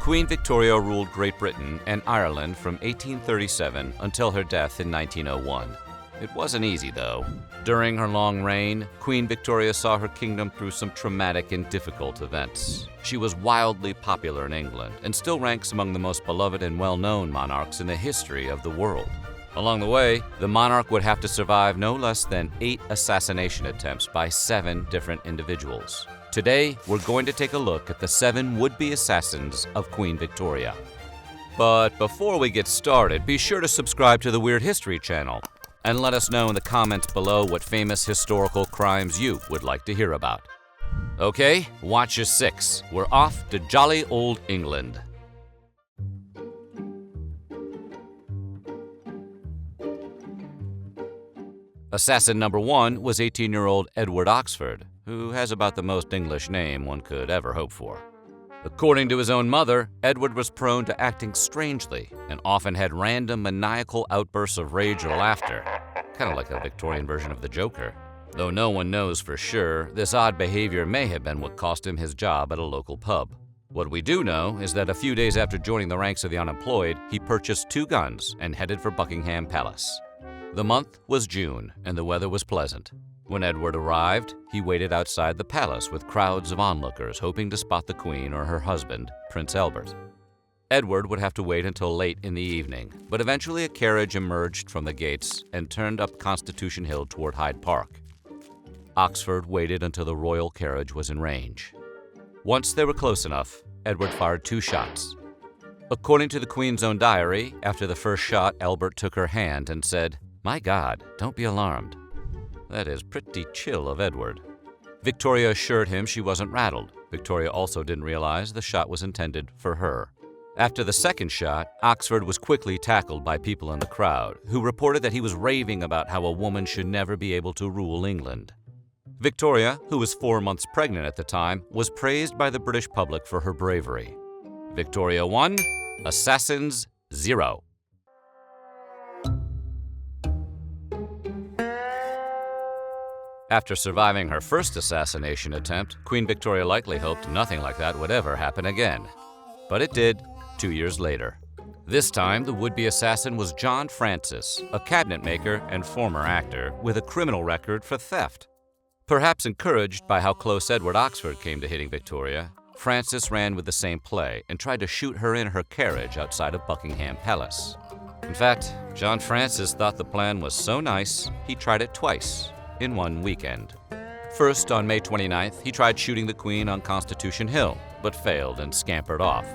Queen Victoria ruled Great Britain and Ireland from 1837 until her death in 1901. It wasn't easy, though. During her long reign, Queen Victoria saw her kingdom through some traumatic and difficult events. She was wildly popular in England and still ranks among the most beloved and well-known monarchs in the history of the world. Along the way, the monarch would have to survive no less than 8 assassination attempts by 7 different individuals. Today, we're going to take a look at the 7 would-be assassins of Queen Victoria. But before we get started, be sure to subscribe to the Weird History channel and let us know in the comments below what famous historical crimes you would like to hear about. Okay, watch your 6. We're off to jolly old England. Assassin number 1 was 18-year-old Edward Oxford, who has about the most English name one could ever hope for. According to his own mother, Edward was prone to acting strangely and often had random maniacal outbursts of rage or laughter, kind of like a Victorian version of the Joker. Though no one knows for sure, this odd behavior may have been what cost him his job at a local pub. What we do know is that a few days after joining the ranks of the unemployed, he purchased 2 guns and headed for Buckingham Palace. The month was June, and the weather was pleasant. When Edward arrived, he waited outside the palace with crowds of onlookers hoping to spot the Queen or her husband, Prince Albert. Edward would have to wait until late in the evening, but eventually a carriage emerged from the gates and turned up Constitution Hill toward Hyde Park. Oxford waited until the royal carriage was in range. Once they were close enough, Edward fired 2 shots. According to the Queen's own diary, after the first shot, Albert took her hand and said, "My God, don't be alarmed." That is pretty chill of Edward. Victoria assured him she wasn't rattled. Victoria also didn't realize the shot was intended for her. After the second shot, Oxford was quickly tackled by people in the crowd, who reported that he was raving about how a woman should never be able to rule England. Victoria, who was 4 months pregnant at the time, was praised by the British public for her bravery. Victoria 1, Assassins 0. After surviving her first assassination attempt, Queen Victoria likely hoped nothing like that would ever happen again. But it did, 2 years later. This time, the would-be assassin was John Francis, a cabinet maker and former actor with a criminal record for theft. Perhaps encouraged by how close Edward Oxford came to hitting Victoria, Francis ran with the same play and tried to shoot her in her carriage outside of Buckingham Palace. In fact, John Francis thought the plan was so nice, he tried it twice, in one weekend. First, on May 29th, he tried shooting the Queen on Constitution Hill, but failed and scampered off.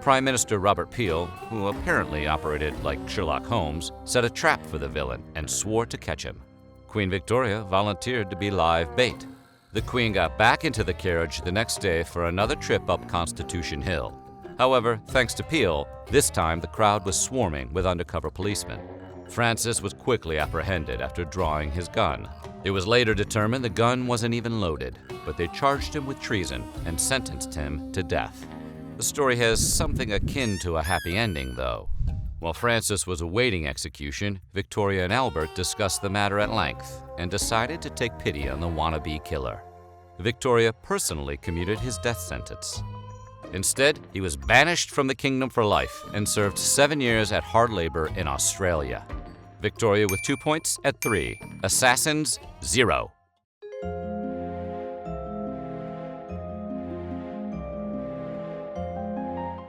Prime Minister Robert Peel, who apparently operated like Sherlock Holmes, set a trap for the villain and swore to catch him. Queen Victoria volunteered to be live bait. The Queen got back into the carriage the next day for another trip up Constitution Hill. However, thanks to Peel, this time the crowd was swarming with undercover policemen. Francis was quickly apprehended after drawing his gun. It was later determined the gun wasn't even loaded, but they charged him with treason and sentenced him to death. The story has something akin to a happy ending, though. While Francis was awaiting execution, Victoria and Albert discussed the matter at length and decided to take pity on the wannabe killer. Victoria personally commuted his death sentence. Instead, he was banished from the kingdom for life and served 7 years at hard labor in Australia. Victoria with 2 points at 3. Assassins 0.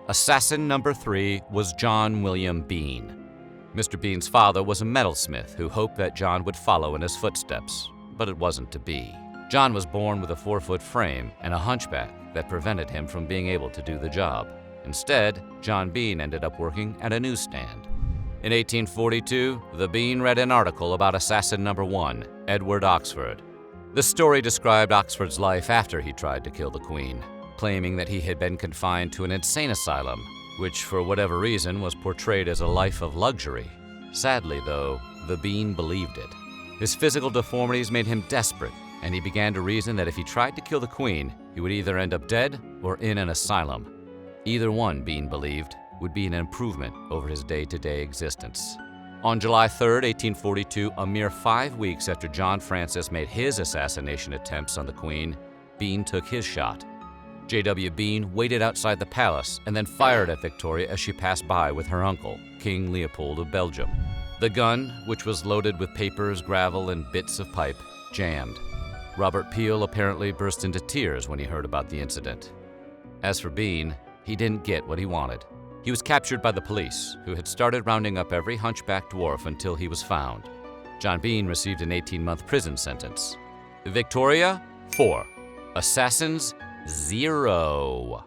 Assassin number 3 was John William Bean. Mr. Bean's father was a metalsmith who hoped that John would follow in his footsteps, but it wasn't to be. John was born with a 4-foot frame and a hunchback that prevented him from being able to do the job. Instead, John Bean ended up working at a newsstand. In 1842, the Bean read an article about assassin number 1, Edward Oxford. The story described Oxford's life after he tried to kill the Queen, claiming that he had been confined to an insane asylum, which for whatever reason was portrayed as a life of luxury. Sadly, though, the Bean believed it. His physical deformities made him desperate, and he began to reason that if he tried to kill the Queen, he would either end up dead or in an asylum. Either one, Bean believed, would be an improvement over his day-to-day existence. On July 3, 1842, a mere 5 weeks after John Francis made his assassination attempts on the Queen, Bean took his shot. J.W. Bean waited outside the palace and then fired at Victoria as she passed by with her uncle, King Leopold of Belgium. The gun, which was loaded with papers, gravel, and bits of pipe, jammed. Robert Peel apparently burst into tears when he heard about the incident. As for Bean, he didn't get what he wanted. He was captured by the police, who had started rounding up every hunchback dwarf until he was found. John Bean received an 18-month prison sentence. Victoria, 4. Assassins, 0.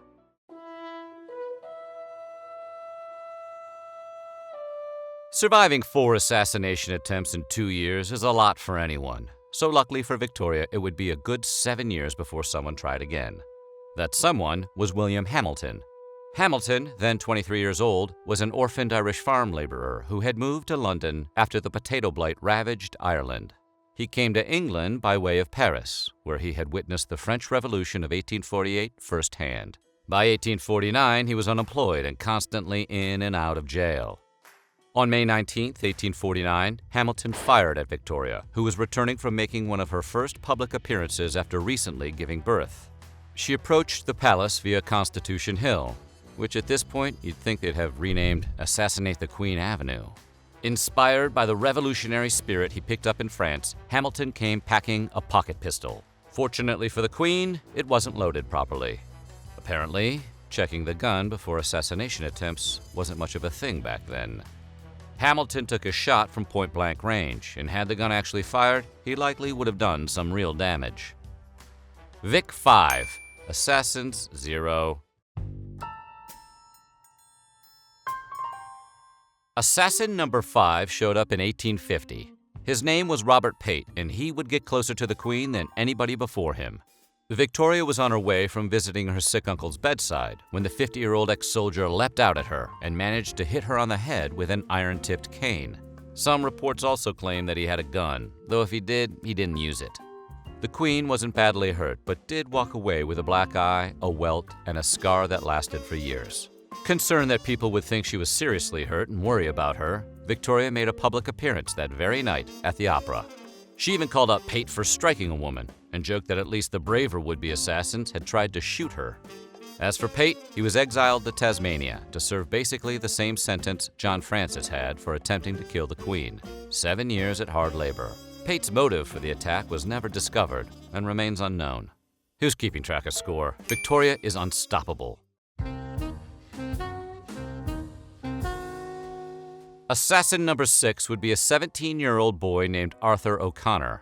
Surviving 4 assassination attempts in 2 years is a lot for anyone. So luckily for Victoria, it would be a good 7 years before someone tried again. That someone was William Hamilton. Hamilton, then 23 years old, was an orphaned Irish farm laborer who had moved to London after the potato blight ravaged Ireland. He came to England by way of Paris, where he had witnessed the French Revolution of 1848 firsthand. By 1849, he was unemployed and constantly in and out of jail. On May 19, 1849, Hamilton fired at Victoria, who was returning from making one of her first public appearances after recently giving birth. She approached the palace via Constitution Hill, which at this point you'd think they'd have renamed Assassinate the Queen Avenue. Inspired by the revolutionary spirit he picked up in France, Hamilton came packing a pocket pistol. Fortunately for the Queen, it wasn't loaded properly. Apparently, checking the gun before assassination attempts wasn't much of a thing back then. Hamilton took a shot from point-blank range, and had the gun actually fired, he likely would have done some real damage. Vic 5. Assassins, 0. Assassin number 5 showed up in 1850. His name was Robert Pate, and he would get closer to the Queen than anybody before him. Victoria was on her way from visiting her sick uncle's bedside when the 50-year-old ex-soldier leapt out at her and managed to hit her on the head with an iron-tipped cane. Some reports also claim that he had a gun, though if he did, he didn't use it. The Queen wasn't badly hurt, but did walk away with a black eye, a welt, and a scar that lasted for years. Concerned that people would think she was seriously hurt and worry about her, Victoria made a public appearance that very night at the opera. She even called out Pate for striking a woman, and joked that at least the braver would-be assassins had tried to shoot her. As for Pate, he was exiled to Tasmania to serve basically the same sentence John Francis had for attempting to kill the Queen: 7 years at hard labor. Pate's motive for the attack was never discovered and remains unknown. Who's keeping track of score? Victoria is unstoppable. Assassin number 6 would be a 17-year-old boy named Arthur O'Connor.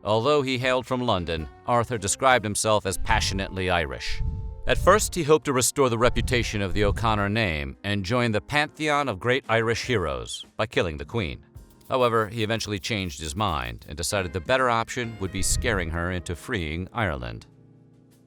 Although he hailed from London, Arthur described himself as passionately Irish. At first, he hoped to restore the reputation of the O'Connor name and join the pantheon of great Irish heroes by killing the Queen. However, he eventually changed his mind and decided the better option would be scaring her into freeing Ireland.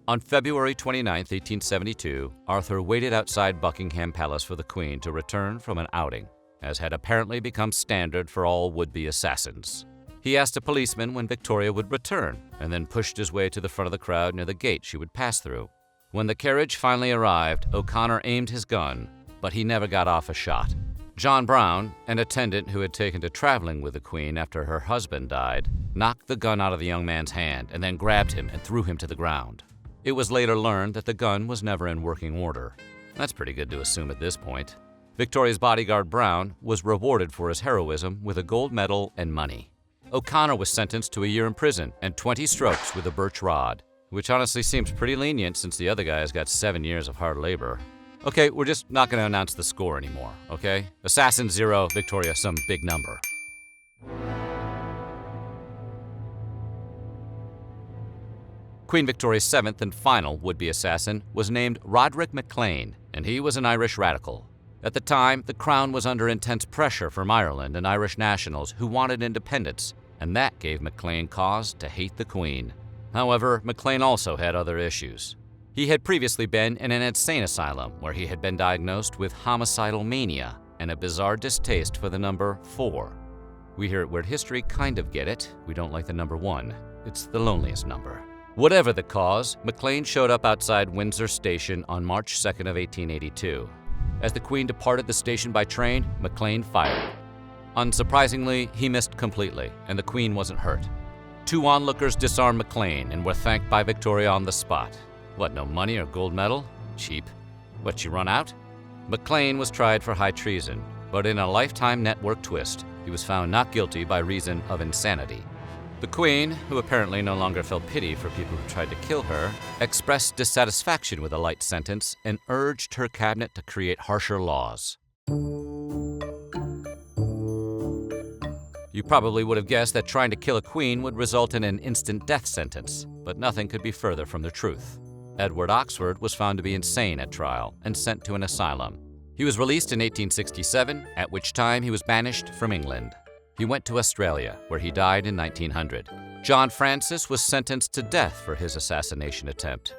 On February 29, 1872, Arthur waited outside Buckingham Palace for the Queen to return from an outing, as had apparently become standard for all would-be assassins. He asked a policeman when Victoria would return, and then pushed his way to the front of the crowd near the gate she would pass through. When the carriage finally arrived, O'Connor aimed his gun, but he never got off a shot. John Brown, an attendant who had taken to traveling with the Queen after her husband died, knocked the gun out of the young man's hand and then grabbed him and threw him to the ground. It was later learned that the gun was never in working order. That's pretty good to assume at this point. Victoria's bodyguard Brown was rewarded for his heroism with a gold medal and money. O'Connor was sentenced to a year in prison and 20 strokes with a birch rod, which honestly seems pretty lenient since the other guy's got 7 years of hard labor. Okay, we're just not going to announce the score anymore, okay? Assassin 0, Victoria some big number. Queen Victoria's 7th and final would-be assassin was named Roderick MacLean, and he was an Irish radical. At the time, the Crown was under intense pressure from Ireland and Irish nationals who wanted independence, and that gave MacLean cause to hate the Queen. However, MacLean also had other issues. He had previously been in an insane asylum where he had been diagnosed with homicidal mania and a bizarre distaste for the number 4. We here at Weird History kind of get it. We don't like the number 1. It's the loneliest number. Whatever the cause, MacLean showed up outside Windsor Station on March 2nd of 1882. As the Queen departed the station by train, MacLean fired. Unsurprisingly, he missed completely, and the Queen wasn't hurt. 2 onlookers disarmed MacLean and were thanked by Victoria on the spot. What, no money or gold medal? Cheap. What, she run out? McLean was tried for high treason, but in a lifetime network twist, he was found not guilty by reason of insanity. The Queen, who apparently no longer felt pity for people who tried to kill her, expressed dissatisfaction with a light sentence and urged her cabinet to create harsher laws. You probably would have guessed that trying to kill a queen would result in an instant death sentence, but nothing could be further from the truth. Edward Oxford was found to be insane at trial and sent to an asylum. He was released in 1867, at which time he was banished from England. He went to Australia, where he died in 1900. John Francis was sentenced to death for his assassination attempt,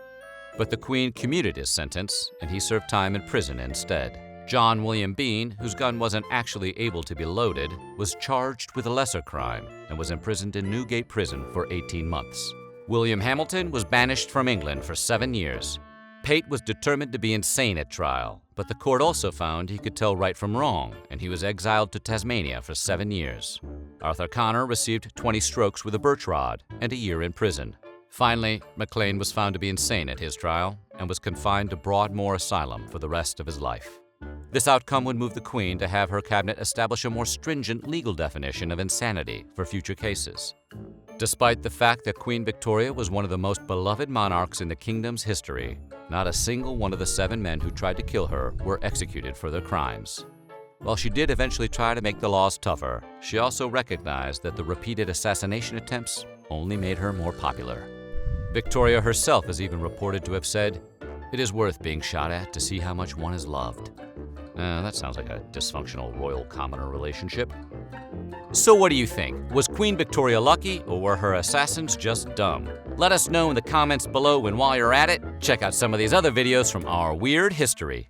but the Queen commuted his sentence, and he served time in prison instead. John William Bean, whose gun wasn't actually able to be loaded, was charged with a lesser crime and was imprisoned in Newgate Prison for 18 months. William Hamilton was banished from England for 7 years. Pate was determined to be insane at trial, but the court also found he could tell right from wrong, and he was exiled to Tasmania for 7 years. Arthur Connor received 20 strokes with a birch rod and a year in prison. Finally, McLean was found to be insane at his trial and was confined to Broadmoor Asylum for the rest of his life. This outcome would move the Queen to have her cabinet establish a more stringent legal definition of insanity for future cases. Despite the fact that Queen Victoria was one of the most beloved monarchs in the kingdom's history, not a single one of the 7 men who tried to kill her were executed for their crimes. While she did eventually try to make the laws tougher, she also recognized that the repeated assassination attempts only made her more popular. Victoria herself is even reported to have said, "It is worth being shot at to see how much one is loved." That sounds like a dysfunctional royal commoner relationship. So what do you think? Was Queen Victoria lucky, or were her assassins just dumb? Let us know in the comments below, and while you're at it, check out some of these other videos from our weird history.